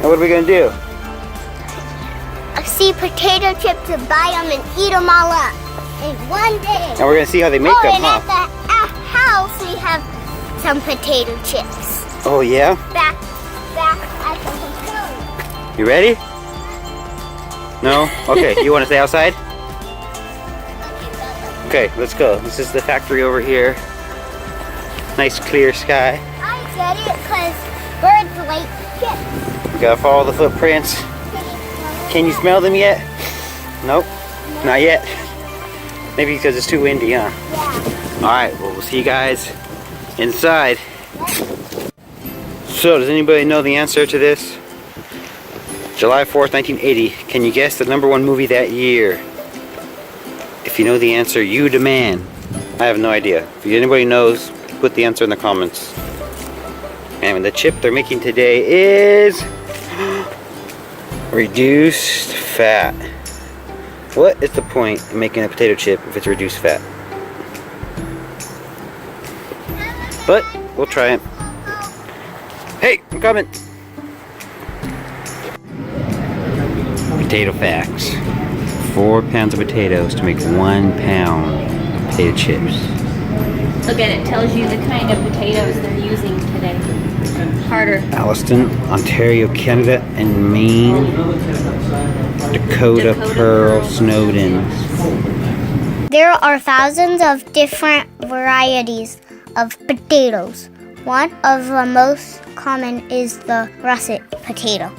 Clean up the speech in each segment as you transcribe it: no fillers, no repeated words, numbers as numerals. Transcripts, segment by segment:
And what are we gonna do? See potato chips and buy them and eat them all up in one day. And we're gonna see how they make them, and huh? at the house we have some potato chips. Oh yeah? Back at the hotel. You ready? No? Okay, you wanna stay outside? Okay, let's go. This is the factory over here. Nice clear sky. I get it because birds like chips. We gotta follow the footprints. Can you smell them yet? Nope, not yet. Maybe because it's too windy, huh? Yeah. Alright, well, we'll see you guys inside. So, does anybody know the answer to this? July 4th, 1980. Can you guess the #1 movie that year? If you know the answer, you demand. I have no idea. If anybody knows, put the answer in the comments. And the chip they're making today is reduced fat. What is the point in making a potato chip if it's reduced fat? But we'll try it. Hey, I'm coming. Potato facts. 4 pounds of potatoes to make 1 pound of potato chips. Look at it, tells you the kind of potatoes they're using today. Harder. Alliston, Ontario, Canada, and Maine. Dakota, Pearl, Snowden. There are thousands of different varieties of potatoes. One of the most common is the russet potato.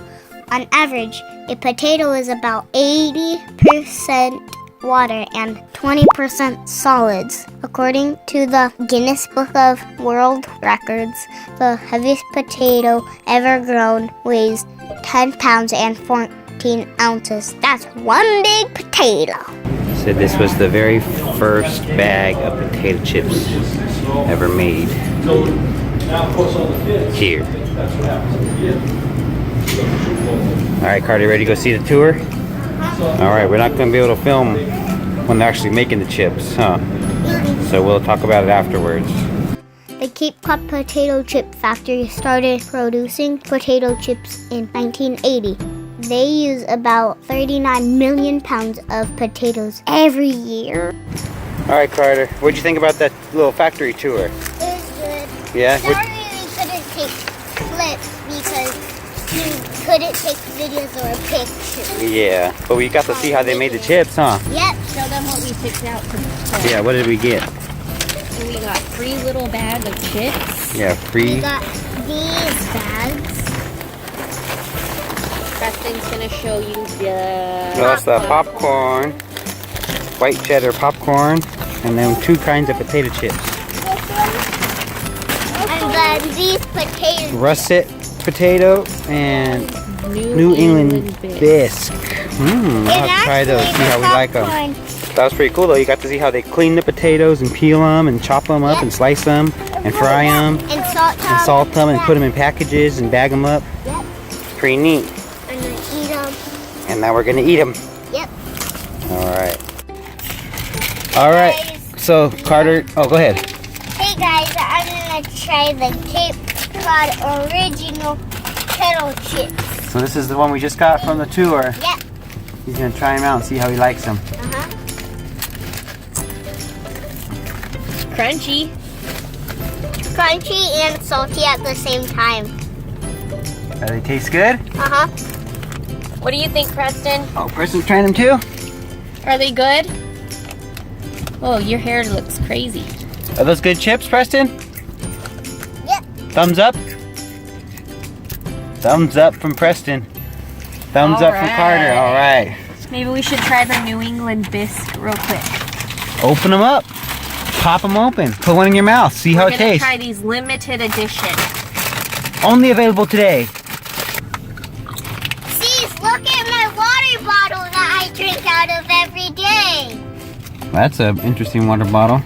On average, a potato is about 80% water and 20% solids. According to the Guinness Book of World Records, the heaviest potato ever grown weighs 10 pounds and 14 ounces. That's one big potato. Said this was the very first bag of potato chips ever made here. Alright, Carter, ready to go see the tour? Alright, we're not going to be able to film when they're actually making the chips, huh? So we'll talk about it afterwards. The Cape Cod Potato Chip Factory started producing potato chips in 1980. They use about 39 million pounds of potatoes every year. Alright, Carter, what'd you think about that little factory tour? It was good. Yeah? Sorry we couldn't take clips because you couldn't take videos or pictures. Yeah, but we got to see how they made the chips, huh? Yep. Show them what we picked out from the store. Yeah, what did we get? So we got 3 little bags of chips. Yeah, We got these bags. Preston's gonna show you the That's the popcorn, white cheddar popcorn, and then 2 kinds of potato chips. And then these potatoes. Russet potato and New England bisque. I'll try those, see how we like them. That was pretty cool though. You got to see how they clean the potatoes and peel them and chop them up and slice them and fry them And salt them and put them in packages and bag them up. Yep. Pretty neat. And then eat them. And now we're gonna eat them. Yep. All right. So Carter, oh, go ahead. Hey guys, I'm gonna try the Cape Cod original kettle chips. So this is the one we just got from the tour. Yep. He's gonna try them out and see how he likes them. crunchy. Crunchy and salty at the same time. Do they taste good? What do you think, Preston? Oh, Preston's trying them too? Are they good? Oh, your hair looks crazy. Are those good chips, Preston? Yep. Thumbs up? Thumbs up from Preston. Thumbs up from Carter. All right. Maybe we should try the New England bisque real quick. Open them up. Pop them open. Put one in your mouth. See how it tastes. We're gonna try these limited edition. Only available today. See, look at my water bottle that I drink out of every day. That's an interesting water bottle.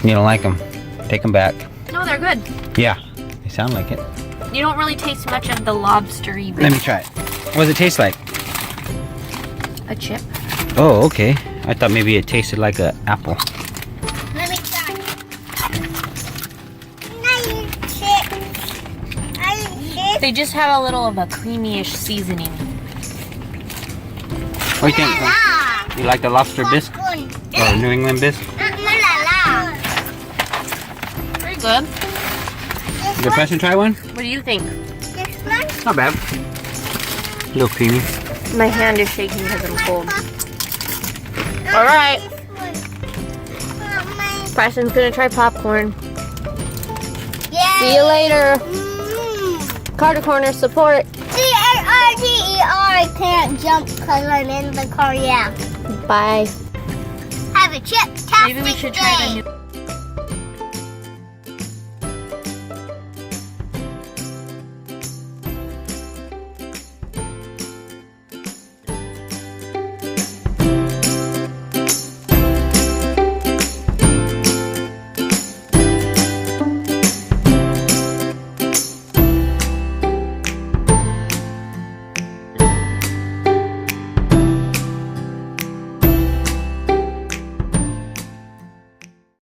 You don't like them. Take them back. No, they're good. Yeah, they sound like it. You don't really taste much of the lobstery bit. Let me try it. What does it taste like? A chip. Oh, okay. I thought maybe it tasted like an apple. Let me try. Iron chips. Iron chips. They just have a little of a creamy-ish seasoning. What do you think? You like the lobster bisque? Or New England bisque? Pretty good. Good person, try one? What do you think? Not bad. A little creamy. My hand is shaking because I'm cold. Alright. Preston's gonna try popcorn. See you later. Carter Corner support. C-A-R-T-E-R. I can't jump because I'm in the car, yeah. Bye. Have a chip. Maybe we should try the new